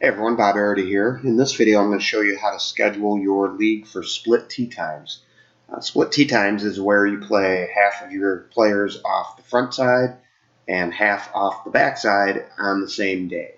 Hey everyone, Bob Arity here. In this video I'm going to show you how to schedule your league for split tee times. Split tee times is where you play half of your players off the front side and half off the back side on the same day.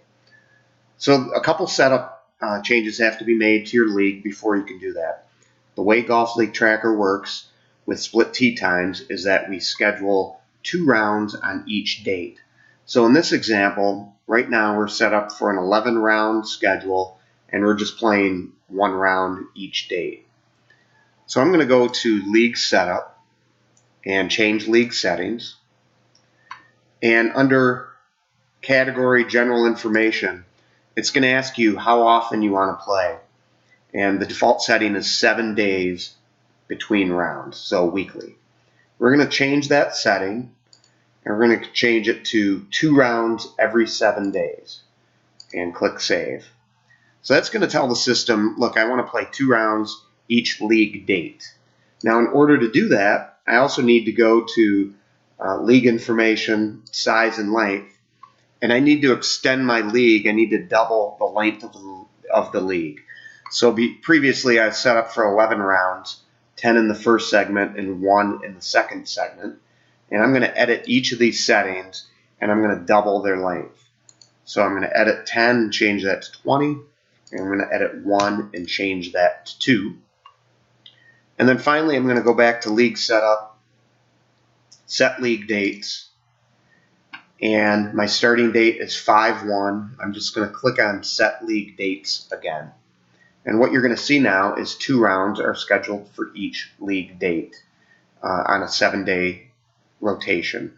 So a couple setup changes have to be made to your league before you can do that. The way Golf League Tracker works with split tee times is that we schedule 2 rounds on each date. So in this example, right now we're set up for an 11-round schedule and we're just playing 1 round each date. So I'm going to go to League Setup and change league settings. And under Category General Information, it's going to ask you how often you want to play. And the default setting is 7 days between rounds, so weekly. We're going to change that setting. And we're going to change it to 2 rounds every 7 days and click Save. So that's going to tell the system, look, I want to play 2 rounds each league date. Now in order to do that, I also need to go to League Information, Size and Length, and I need to extend my league. I need to double the length of the league. So previously I set up for 11 rounds, 10 in the first segment and 1 in the second segment. And I'm going to edit each of these settings, and I'm going to double their length. So I'm going to edit 10 and change that to 20, and I'm going to edit 1 and change that to 2. And then finally, I'm going to go back to League Setup, Set League Dates, and my starting date is 5/1. I'm just going to click on Set League Dates again. And what you're going to see now is 2 rounds are scheduled for each league date on a 7-day rotation.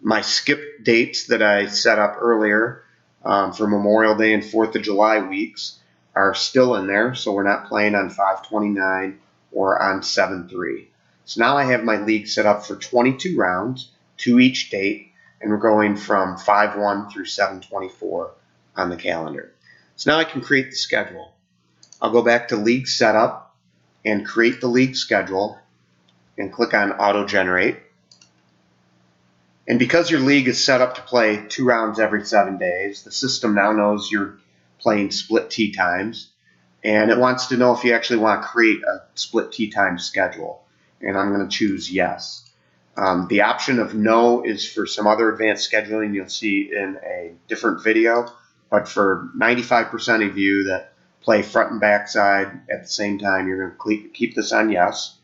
My skip dates that I set up earlier for Memorial Day and 4th of July weeks are still in there, so we're not playing on 5/29 or on 7/3. So now I have my league set up for 22 rounds, 2 each date, and we're going from 5/1 through 7/24 on the calendar. So now I can create the schedule. I'll go back to League Setup and create the league schedule and click on Auto Generate. And because your league is set up to play 2 rounds every 7 days, the system now knows you're playing split tee times, and it wants to know if you actually want to create a split tee time schedule. And I'm going to choose yes. The option of no is for some other advanced scheduling you'll see in a different video, but for 95% of you that play front and back side at the same time, you're going to keep this on yes.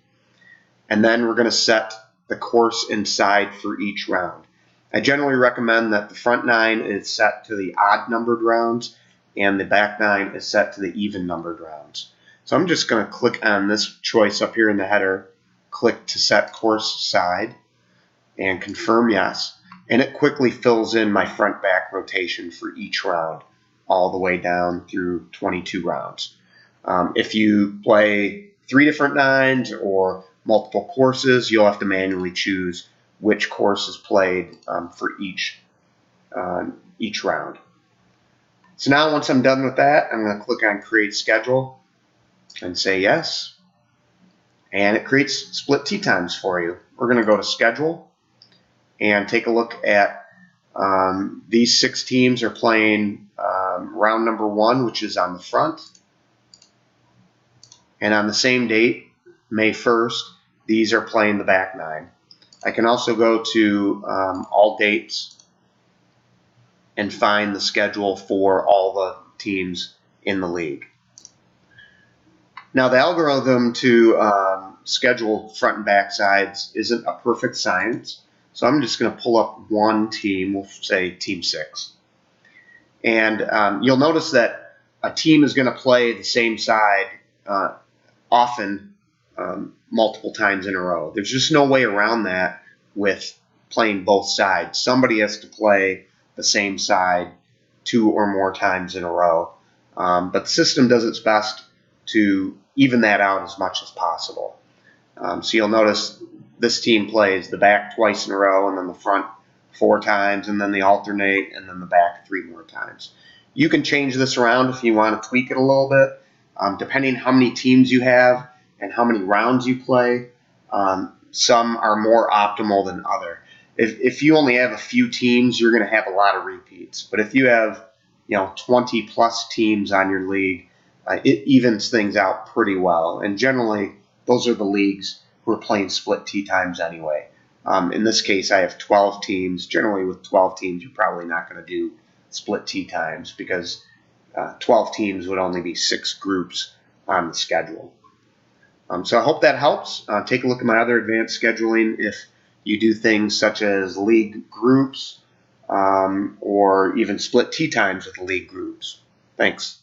And then we're going to set the course inside for each round. I generally recommend that the front 9 is set to the odd numbered rounds and the back 9 is set to the even numbered rounds. So I'm just going to click on this choice up here in the header, click to set course side, and confirm yes. And it quickly fills in my front back rotation for each round all the way down through 22 rounds. If you play 3 different 9s or multiple courses, you'll have to manually choose which course is played for each round. So now once I'm done with that, I'm going to click on Create Schedule and say yes. And it creates split tee times for you. We're going to go to Schedule and take a look at these 6 teams are playing round number 1, which is on the front. And on the same date, May 1st, these are playing the back 9. I can also go to all dates and find the schedule for all the teams in the league. Now the algorithm to schedule front and back sides isn't a perfect science, so I'm just going to pull up one team, we'll say Team 6. And you'll notice that a team is going to play the same side often multiple times in a row. There's just no way around that with playing both sides. Somebody has to play the same side 2 or more times in a row. But the system does its best to even that out as much as possible. So you'll notice this team plays the back twice in a row and then the front 4 times and then they alternate and then the back 3 more times. You can change this around if you want to tweak it a little bit. Depending how many teams you have and how many rounds you play, some are more optimal than other. If you only have a few teams, you're going to have a lot of repeats. But if you have 20 plus teams on your league, it evens things out pretty well. And generally, those are the leagues who are playing split tee times anyway. In this case, I have 12 teams. Generally, with 12 teams, you're probably not going to do split tee times because 12 teams would only be 6 groups on the schedule. So I hope that helps. Take a look at my other advanced scheduling if you do things such as league groups or even split tee times with league groups. Thanks.